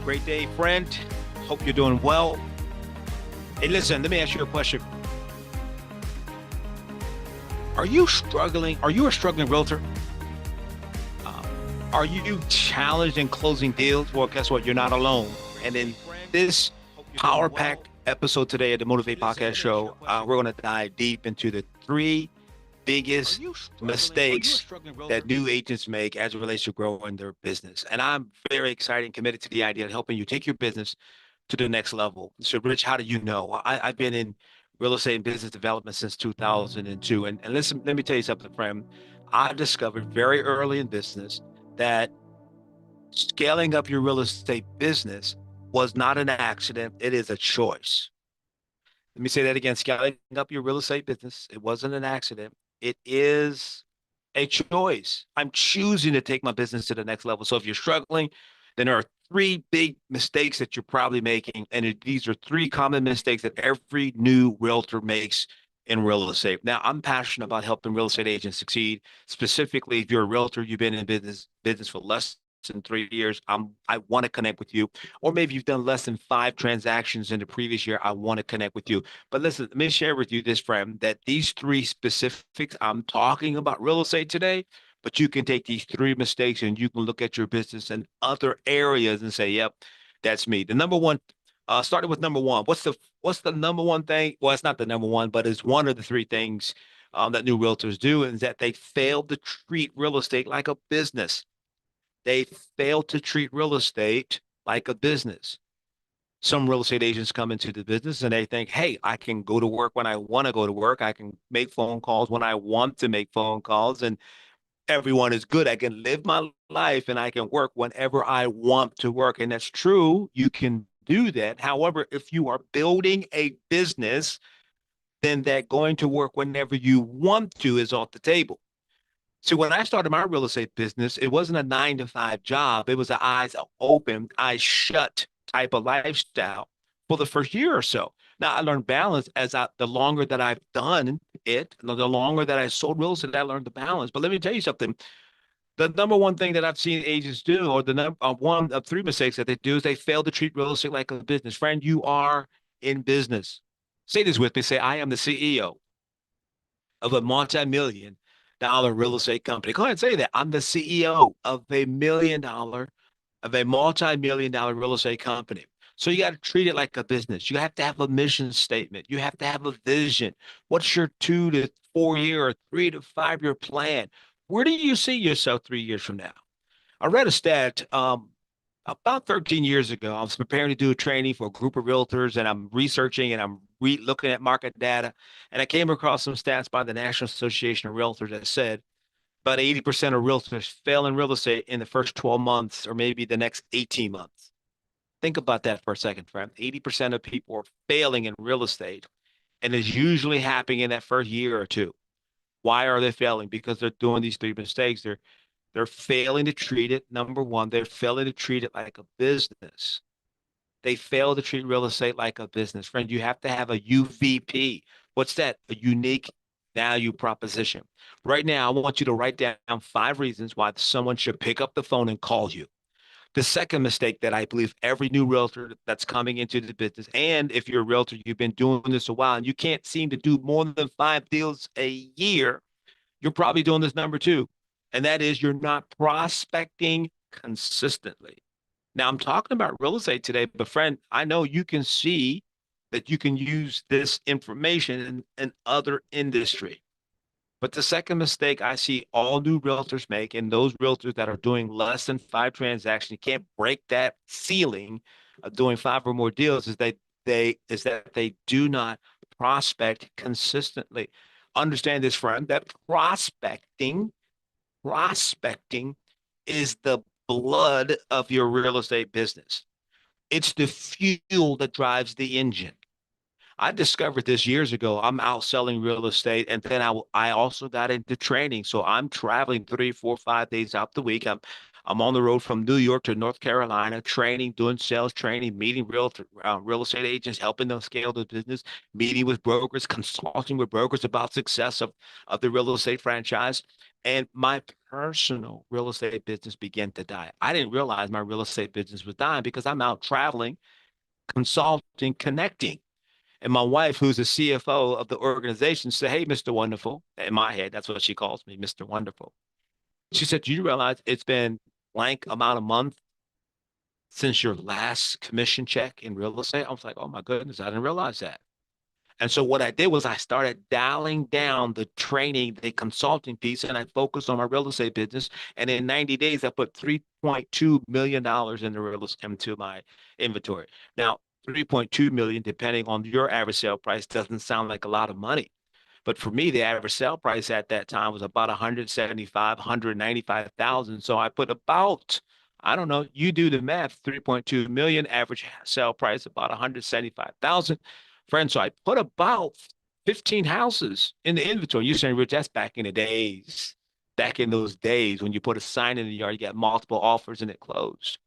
Great day, friend. Hope you're doing well. Hey, listen, let me ask you a question. Are you struggling? Are you a struggling realtor? Uh, are you challenged in closing deals? Well, guess what? You're not alone. And in this power pack episode today at the Motivate Podcast Show, we're going to dive deep into the three biggest mistakes that new agents make as it relates to growing their business. And I'm very excited and committed to the idea of helping you take your business to the next level. So, Rich, how do you know? I've been in real estate and business development since 2002. And listen, let me tell you something, friend. I discovered very early in business that scaling up your real estate business was not an accident, it is a choice. Let me say that again. Scaling up your real estate business, it wasn't an accident. It is a choice. I'm choosing to take my business to the next level. So if you're struggling, then there are three big mistakes that you're probably making. And these are three common mistakes that every new realtor makes in real estate. Now, I'm passionate about helping real estate agents succeed. Specifically, if you're a realtor, you've been in business for less than 3 years. I want to connect with you. Or maybe you've done less than 5 transactions in the previous year. I want to connect with you. But listen, let me share with you this, friend, that these three specifics I'm talking about real estate today, but you can take these three mistakes and you can look at your business in other areas and say, yep, that's me. The number one, starting with number one, what's the number one thing? Well, it's not the number one, but it's one of the three things that new realtors do, is that they fail to treat real estate like a business. They fail to treat real estate like a business. Some real estate agents come into the business and they think, hey, I can go to work when I want to go to work. I can make phone calls when I want to make phone calls, and everyone is good. I can live my life and I can work whenever I want to work. And that's true. You can do that. However, if you are building a business, then that going to work whenever you want to is off the table. So when I started my real estate business, it wasn't a 9 to 5 job. It was an eyes open, eyes shut type of lifestyle for the first year or so. Now I learned balance the longer that I've done it, the longer that I sold real estate, I learned the balance. But let me tell you something. The number one thing that I've seen agents do, or the number one of three mistakes that they do, is they fail to treat real estate like a business. Friend, you are in business. Say this with me. Say, I am the CEO of a multi-million-dollar real estate company. Go ahead and say that. I'm the CEO of a multi-million dollar real estate company. So you got to treat it like a business. You have to have a mission statement. You have to have a vision. What's your 2 to 4 year or 3 to 5 year plan? Where do you see yourself 3 years from now? I read a stat about 13 years ago. I was preparing to do a training for a group of realtors, and I'm researching and I'm looking at market data. And I came across some stats by the National Association of Realtors that said about 80% of realtors fail in real estate in the first 12 months or maybe the next 18 months. Think about that for a second, friend. 80% of people are failing in real estate, and it's usually happening in that first year or two. Why are they failing? Because they're doing these three mistakes. They're failing to treat it. Number one, they're failing to treat it like a business. They fail to treat real estate like a business. Friend, you have to have a UVP. What's that? A unique value proposition. Right now, I want you to write down 5 reasons why someone should pick up the phone and call you. The second mistake that I believe every new realtor that's coming into the business, and if you're a realtor, you've been doing this a while and you can't seem to do more than 5 deals a year, you're probably doing this number two. And that is, you're not prospecting consistently. Now, I'm talking about real estate today, but friend, I know you can see that you can use this information in other industry. But the second mistake I see all new realtors make, and those realtors that are doing less than 5 transactions, you can't break that ceiling of doing 5 or more deals, is that they do not prospect consistently. Understand this, friend, that prospecting is the blood of your real estate business. It's the fuel that drives the engine. I discovered this years ago. I'm out selling real estate, and then I also got into training. So I'm traveling 3, 4, 5 days out the week. I'm on the road from New York to North Carolina, training, doing sales training, meeting real estate agents, helping them scale the business, meeting with brokers, consulting with brokers about success of the real estate franchise. And my personal real estate business began to die. I didn't realize my real estate business was dying because I'm out traveling, consulting, connecting. And my wife, who's the CFO of the organization, said, "Hey, Mr. Wonderful." In my head, that's what she calls me, Mr. Wonderful. She said, "Do you realize it's been blank amount of month since your last commission check in real estate?" I was like, "Oh my goodness, I didn't realize that." And so what I did was I started dialing down the training, the consulting piece, and I focused on my real estate business. And in 90 days, I put $3.2 million in the into my inventory. Now, 3.2 million, depending on your average sale price, doesn't sound like a lot of money. But for me, the average sale price at that time was about 175, 195,000. So I put about, I don't know, you do the math, 3.2 million average sale price, about 175,000. Friends, so I put about 15 houses in the inventory. You're saying, Rich, that's back in the days. Back in those days when you put a sign in the yard, you got multiple offers and it closed.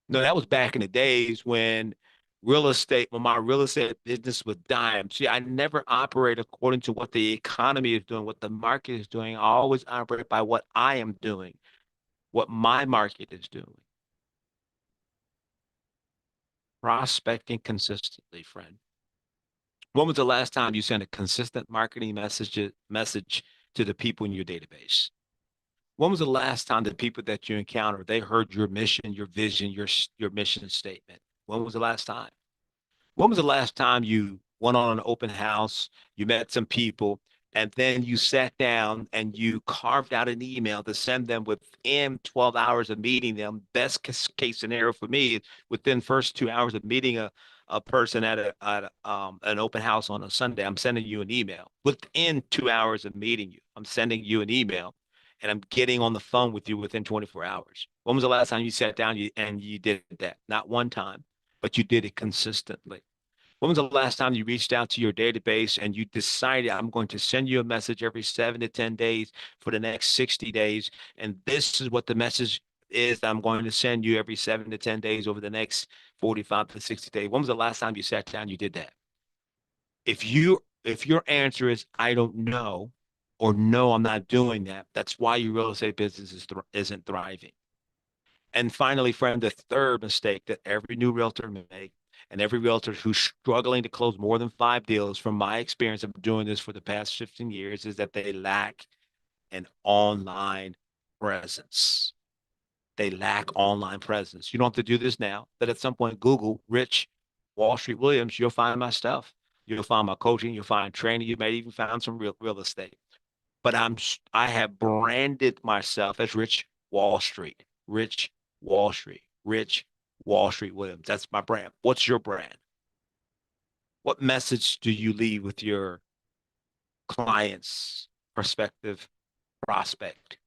No, that was back in the days when my real estate business was dying. See, I never operate according to what the economy is doing, what the market is doing. I always operate by what I am doing, what my market is doing. Prospecting consistently, friend. When was the last time you sent a consistent marketing message to the people in your database? When was the last time the people that you encountered, they heard your mission, your vision, your mission statement? When was the last time? When was the last time you went on an open house, you met some people, and then you sat down and you carved out an email to send them within 12 hours of meeting them? Best case scenario for me, within first 2 hours of meeting a person an open house on a Sunday, I'm sending you an email. Within 2 hours of meeting you, I'm sending you an email and I'm getting on the phone with you within 24 hours. When was the last time you sat down and you did that? Not one time, but you did it consistently. When was the last time you reached out to your database and you decided, I'm going to send you a message every 7 to 10 days for the next 60 days? And this is what the message is that I'm going to send you every 7 to 10 days over the next 45 to 60 days. When was the last time you sat down and you did that? If your answer is I don't know, or no, I'm not doing that, that's why your real estate business isn't thriving. And finally, friend, the third mistake that every new realtor makes, and every realtor who's struggling to close more than 5 deals, from my experience of doing this for the past 15 years, is that they lack an online presence. They lack online presence. You don't have to do this now, but at some point, Google Rich Wall Street Williams, you'll find my stuff. You'll find my coaching, you'll find training, you may even find some real estate. But I have branded myself as Rich Wall Street, Rich Wall Street, Rich Wall Street Williams. That's my brand. What's your brand? What message do you leave with your clients, prospective prospect?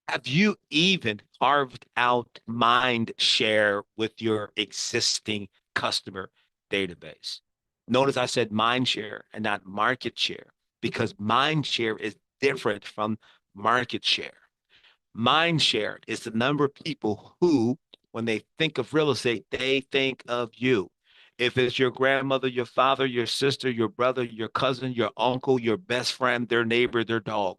Have you even carved out mind share with your existing customer database? Notice I said mind share and not market share, because mind share is different from market share. Mind share is the number of people who, when they think of real estate, they think of you. If it's your grandmother, your father, your sister, your brother, your cousin, your uncle, your best friend, their neighbor, their dog,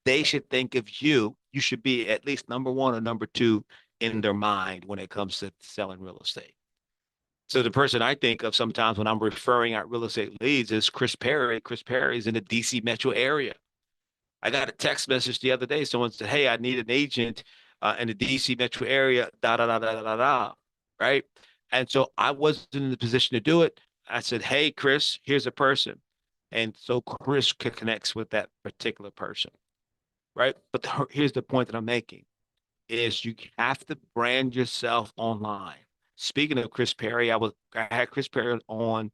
they should think of you. You should be at least number one or number two in their mind when it comes to selling real estate. So the person I think of sometimes when I'm referring out real estate leads is Chris Perry. Chris Perry is in the DC metro area. I got a text message the other day. Someone said, "Hey, I need an agent in the DC metro area." Da da da da da da da. Right. And so I wasn't in the position to do it. I said, "Hey, Chris, here's a person," and so Chris connects with that particular person. Right. But here's the point that I'm making: is you have to brand yourself online. Speaking of Chris Perry, I had Chris Perry um,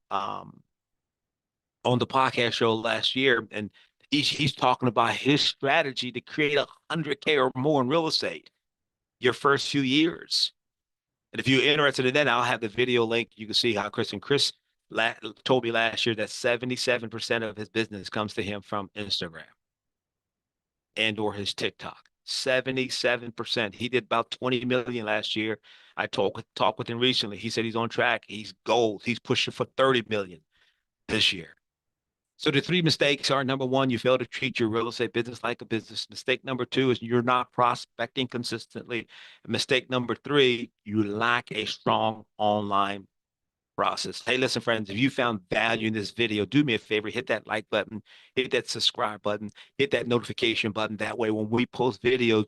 on the podcast show last year, and he's talking about his strategy to create 100K or more in real estate your first few years. And if you're interested in that, I'll have the video link. You can see how Chris told me last year that 77% of his business comes to him from Instagram and or his TikTok. 77%. He did about 20 million last year. I talked with him recently. He said he's on track. He's gold. He's pushing for 30 million this year. So the three mistakes are: number one, you fail to treat your real estate business like a business. Mistake number two is you're not prospecting consistently. Mistake number three, you lack a strong online process. Hey, listen, friends, if you found value in this video, do me a favor, hit that like button, hit that subscribe button, hit that notification button. That way, when we post videos,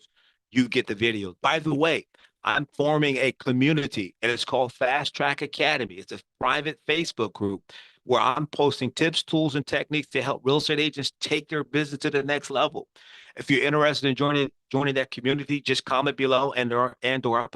you get the videos. By the way, I'm forming a community, and it's called Fast Track Academy. It's a private Facebook group where I'm posting tips, tools, and techniques to help real estate agents take their business to the next level. If you're interested in joining that community, just comment below, and or I'll put